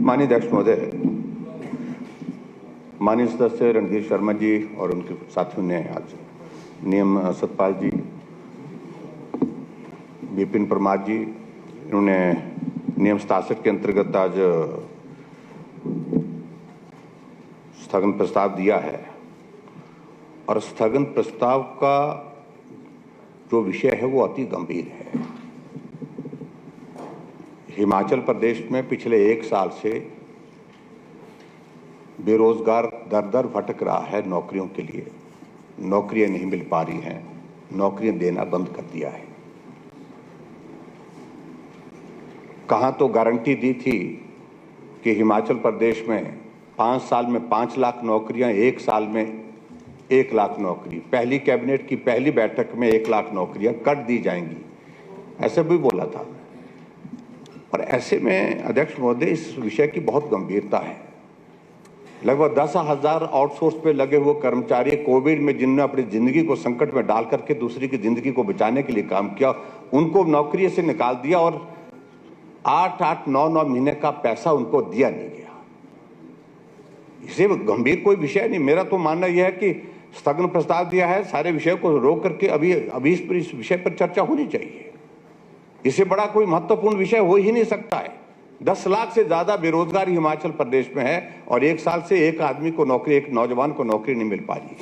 माननीय अध्यक्ष महोदय, माननीय सदस्य रणधीर शर्मा जी और उनके साथियों ने आज नियम सतपाल जी, विपिन परमार जी, इन्होंने नियम 67 के अंतर्गत आज स्थगन प्रस्ताव दिया है। और स्थगन प्रस्ताव का जो विषय है वो अति गंभीर है। हिमाचल प्रदेश में पिछले 1 साल से बेरोजगार दर दर भटक रहा है नौकरियों के लिए। नौकरियां नहीं मिल पा रही हैं, नौकरियां देना बंद कर दिया है। कहां तो गारंटी दी थी कि हिमाचल प्रदेश में 5 साल में 5 लाख नौकरियां, 1 साल में 1 लाख नौकरी, पहली कैबिनेट की पहली बैठक में 1 लाख नौकरियां कट दी जाएंगी, ऐसे भी बोला था। और ऐसे में अध्यक्ष महोदय, इस विषय की बहुत गंभीरता है। लगभग 10,000 आउटसोर्स पे लगे हुए कर्मचारी कोविड में जिन्होंने अपनी जिंदगी को संकट में डाल करके दूसरी की जिंदगी को बचाने के लिए काम किया, उनको नौकरी से निकाल दिया और 8-8, 9-9 महीने का पैसा उनको दिया नहीं गया। इसे गंभीर कोई विषय नहीं। मेरा तो मानना यह है कि स्थगन प्रस्ताव दिया है, सारे विषय को रोक करके अभी इस विषय पर चर्चा होनी चाहिए। इससे बड़ा कोई महत्वपूर्ण विषय हो ही नहीं सकता है। 10 लाख से ज्यादा बेरोजगार हिमाचल प्रदेश में है और 1 साल से एक आदमी को नौकरी, एक नौजवान को नौकरी नहीं मिल पा रही है।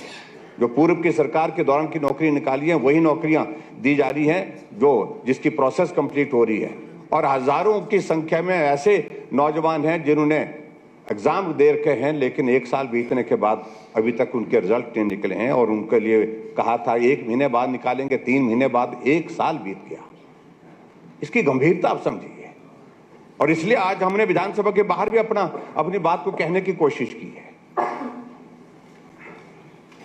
जो पूर्व की सरकार के दौरान की नौकरी निकाली है वही नौकरियां दी जा रही हैं जिसकी प्रोसेस कंप्लीट हो रही है। और हजारों की संख्या में ऐसे नौजवान हैं जिन्होंने एग्जाम दे रखे हैं, लेकिन 1 साल बीतने के बाद अभी तक उनके रिजल्ट नहीं निकले हैं। और उनके लिए कहा था 1 महीने बाद निकालेंगे, 3 महीने बाद, 1 साल बीत गया। इसकी गंभीरता आप समझिए। और इसलिए आज हमने विधानसभा के बाहर भी अपनी बात को कहने की कोशिश की है।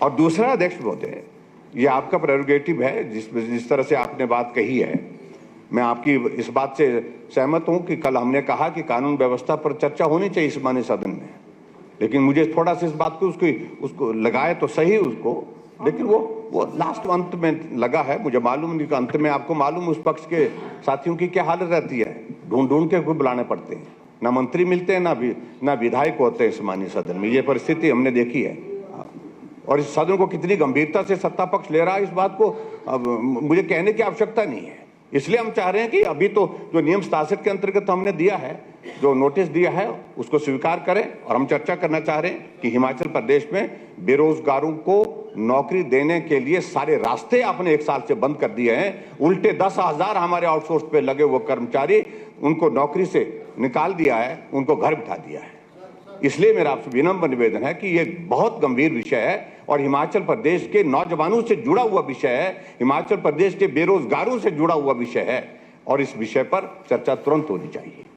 और दूसरा अध्यक्ष महोदय, ये आपका प्रेरोगेटिव है, जिस तरह से आपने बात कही है, मैं आपकी इस बात से सहमत हूं कि कल हमने कहा कि कानून व्यवस्था पर चर्चा होनी चाहिए इस माननीय सदन में। लेकिन मुझे थोड़ा सा इस बात को उसको लगाए तो सही उसको, लेकिन वो लास्ट अंत में लगा है। मुझे मालूम नहीं कि अंत में आपको मालूम उस पक्ष के साथियों की क्या हालत रहती है। ढूंढ के कोई बुलाने पड़ते हैं, ना मंत्री मिलते हैं, ना विधायक होते हैं इस माननीय सदन में। ये परिस्थिति हमने देखी है। और इस सदन को कितनी गंभीरता से सत्ता पक्ष ले रहा है, इस बात को अब मुझे कहने की आवश्यकता नहीं है। इसलिए हम चाह रहे हैं कि अभी तो जो नियम 67 के अंतर्गत हमने दिया है, जो नोटिस दिया है, उसको स्वीकार करें। और हम चर्चा करना चाह रहे हैं कि हिमाचल प्रदेश में बेरोजगारों को नौकरी देने के लिए सारे रास्ते आपने 1 साल से बंद कर दिए हैं। उल्टे 10,000 हमारे आउटसोर्स पे लगे हुए कर्मचारी, उनको नौकरी से निकाल दिया है, उनको घर बिठा दिया है। इसलिए मेरा आपसे विनम्र निवेदन है कि ये बहुत गंभीर विषय है और हिमाचल प्रदेश के नौजवानों से जुड़ा हुआ विषय है, हिमाचल प्रदेश के बेरोजगारों से जुड़ा हुआ विषय है। और इस विषय पर चर्चा तुरंत होनी चाहिए।